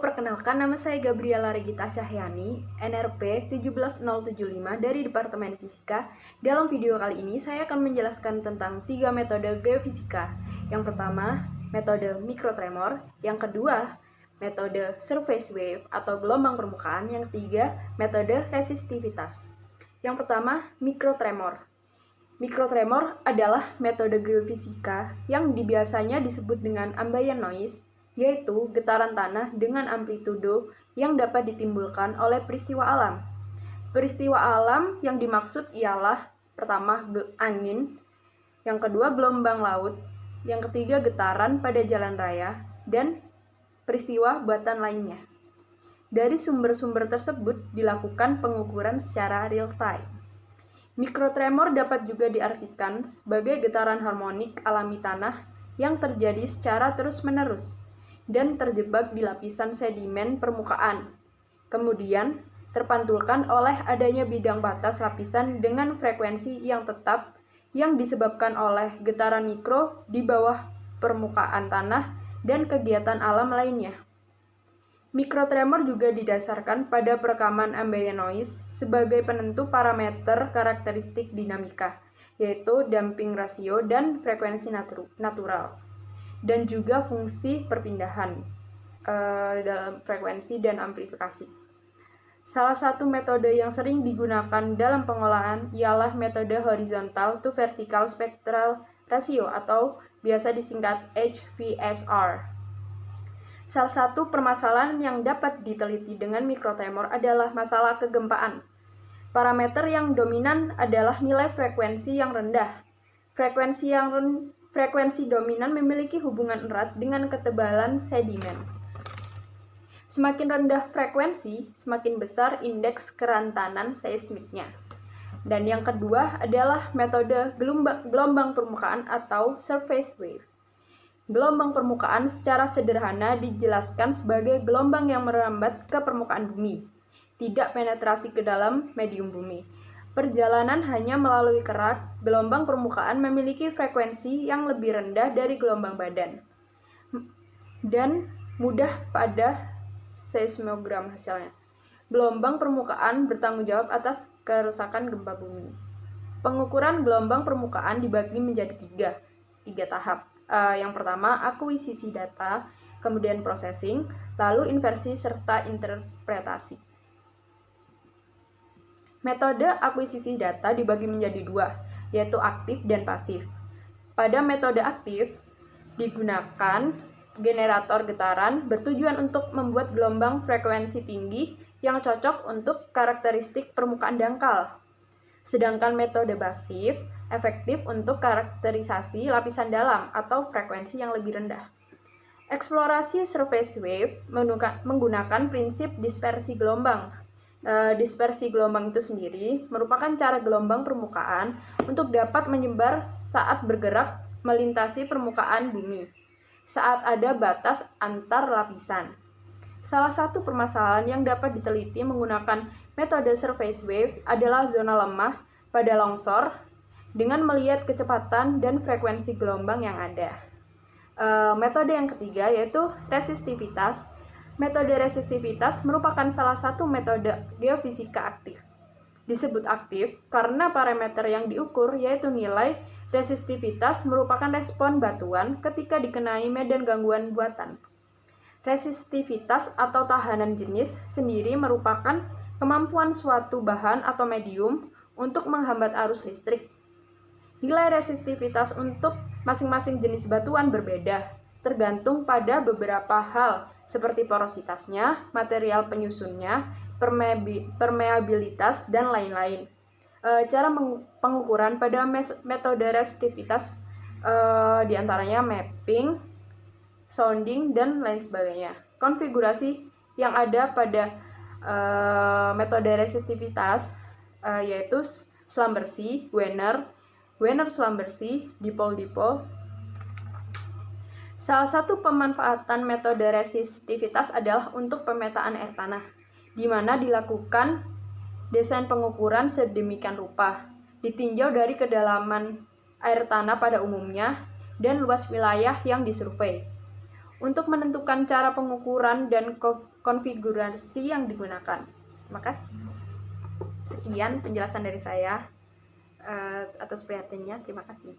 perkenalkan nama saya Gabriela Regita Syahyani, NRP 17075 dari Departemen Fisika. Dalam video kali ini saya akan menjelaskan tentang 3 metode geofisika. Yang pertama, metode mikrotremor. Yang kedua, metode surface wave atau gelombang permukaan. Yang ketiga, metode resistivitas. Yang pertama, mikrotremor. Mikrotremor adalah metode geofisika yang biasanya disebut dengan ambient noise, yaitu getaran tanah dengan amplitudo yang dapat ditimbulkan oleh peristiwa alam. Peristiwa alam yang dimaksud ialah pertama angin, yang kedua gelombang laut, yang ketiga getaran pada jalan raya, dan peristiwa buatan lainnya. Dari sumber-sumber tersebut dilakukan pengukuran secara real time. Mikrotremor dapat juga diartikan sebagai getaran harmonik alami tanah yang terjadi secara terus-menerus dan terjebak di lapisan sedimen permukaan. Kemudian, terpantulkan oleh adanya bidang batas lapisan dengan frekuensi yang tetap yang disebabkan oleh getaran mikro di bawah permukaan tanah dan kegiatan alam lainnya. Mikrotremor juga didasarkan pada perekaman ambient noise sebagai penentu parameter karakteristik dinamika, yaitu damping rasio dan frekuensi natural, dan juga fungsi perpindahan dalam frekuensi dan amplifikasi. Salah satu metode yang sering digunakan dalam pengolahan ialah metode horizontal to vertical spectral ratio atau biasa disingkat HVSR. Salah satu permasalahan yang dapat diteliti dengan mikrotremor adalah masalah kegempaan. Parameter yang dominan adalah nilai frekuensi yang rendah. Frekuensi dominan memiliki hubungan erat dengan ketebalan sedimen. Semakin rendah frekuensi, semakin besar indeks kerentanan seismiknya. Dan yang kedua adalah metode gelombang permukaan atau surface wave. Gelombang permukaan secara sederhana dijelaskan sebagai gelombang yang merambat ke permukaan bumi, tidak penetrasi ke dalam medium bumi. Perjalanan hanya melalui kerak, gelombang permukaan memiliki frekuensi yang lebih rendah dari gelombang badan dan mudah pada seismogram hasilnya. Gelombang permukaan bertanggung jawab atas kerusakan gempa bumi. Pengukuran gelombang permukaan dibagi menjadi tiga tahap. Yang pertama, akuisisi data, kemudian processing, lalu inversi serta interpretasi. Metode akuisisi data dibagi menjadi 2, yaitu aktif dan pasif. Pada metode aktif, digunakan generator getaran bertujuan untuk membuat gelombang frekuensi tinggi yang cocok untuk karakteristik permukaan dangkal. Sedangkan metode pasif efektif untuk karakterisasi lapisan dalam atau frekuensi yang lebih rendah. Eksplorasi surface wave menggunakan prinsip dispersi gelombang. Dispersi gelombang itu sendiri merupakan cara gelombang permukaan untuk dapat menyebar saat bergerak melintasi permukaan bumi, saat ada batas antar lapisan. Salah satu permasalahan yang dapat diteliti menggunakan metode surface wave adalah zona lemah pada longsor dengan melihat kecepatan dan frekuensi gelombang yang ada. Metode yang ketiga yaitu resistivitas. Metode resistivitas merupakan salah satu metode geofisika aktif. Disebut aktif karena parameter yang diukur yaitu nilai resistivitas merupakan respon batuan ketika dikenai medan gangguan buatan. Resistivitas atau tahanan jenis sendiri merupakan kemampuan suatu bahan atau medium untuk menghambat arus listrik. Nilai resistivitas untuk masing-masing jenis batuan berbeda, tergantung pada beberapa hal seperti porositasnya, material penyusunnya, permeabilitas, dan lain-lain. Cara pengukuran pada metode resistivitas diantaranya mapping, sounding, dan lain sebagainya. Konfigurasi yang ada pada metode resistivitas yaitu Schlumberger, Wenner-Schlumberger, dipol-dipol. Salah satu pemanfaatan metode resistivitas adalah untuk pemetaan air tanah, di mana dilakukan desain pengukuran sedemikian rupa, ditinjau dari kedalaman air tanah pada umumnya dan luas wilayah yang disurvei. untuk menentukan cara pengukuran dan konfigurasi yang digunakan. Terima kasih. Sekian penjelasan dari saya atas perhatiannya. Terima kasih.